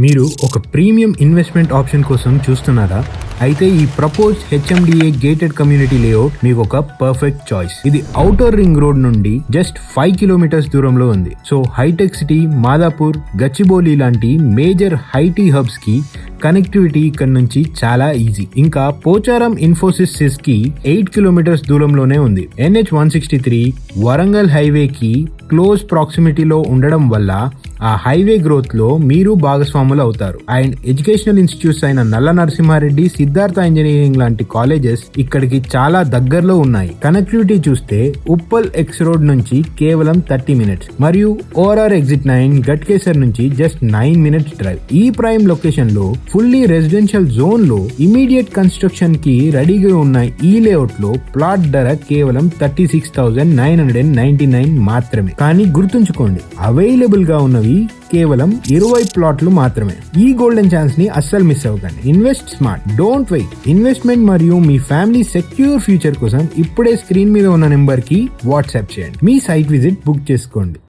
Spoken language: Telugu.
మీరు ఒక ప్రీమియం ఇన్వెస్ట్మెంట్ ఆప్షన్ కోసం చూస్తున్నారా? అయితే ఈ propose HMDA gated community layout మీకు ఒక పర్ఫెక్ట్ చాయిస్. ఇది ఔటర్ రింగ్ రోడ్ నుండి జస్ట్ 5 కిలోమీటర్స్ దూరంలో ఉంది. సో హైటెక్ సిటీ, మాదాపూర్, గచ్చిబౌలి లాంటి మేజర్ హైటీ హబ్స్ కి కనెక్టివిటీ ఇక్కడ నుంచి చాలా ఈజీ. ఇంకా పోచారం ఇన్ఫోసిస్ సిస్ కి 8 కిలోమీటర్స్ దూరంలోనే ఉంది. NH 163 వరంగల్ హైవే కి క్లోజ్ ప్రాక్సిమిటీలో ఉండడం వల్ల ఆ హైవే గ్రోత్ లో మీరు భాగస్వాములు అవుతారు. అండ్ ఎడ్యుకేషనల్ ఇన్స్టిట్యూట్స్ అయిన నల్ల నరసింహారెడ్డి, సిద్ధార్థ ఇంజనీరింగ్ లాంటి కాలేజెస్ ఇక్కడికి చాలా దగ్గరలో ఉన్నాయి. కనెక్టివిటీ చూస్తే ఉప్పల్ ఎక్స్ రోడ్ నుంచి కేవలం 30 మినిట్స్ మరియు ORR ఎగ్జిట్ 9 గట్కేసర్ నుంచి జస్ట్ 9 మినిట్స్ డ్రైవ్. ఈ ప్రైమ్ లొకేషన్ లో ఫుల్లీ రెసిడెన్షియల్ జోన్ లో ఇమీడియట్ కన్స్ట్రక్షన్ కి రెడీగా ఉన్న ఈ లేఅవుట్ లో ప్లాట్ ధర కేవలం 36,999 మాత్రమే. కానీ గుర్తుంచుకోండి, అవైలబుల్ గా ఉన్నవి కేవలం 20 ప్లాట్లు మాత్రమే. ఈ గోల్డెన్ ఛాన్స్ ని అస్సలు మిస్ అవ్వకండి. Invest smart, don't wait. Investment మరియు మీ ఫ్యామిలీ సెక్యూర్ ఫ్యూచర్ కోసం ఇప్పుడే స్క్రీన్ మీద ఉన్న నెంబర్ కి వాట్సాప్ చేయండి. మీ సైట్ విజిట్ బుక్ చేసుకోండి.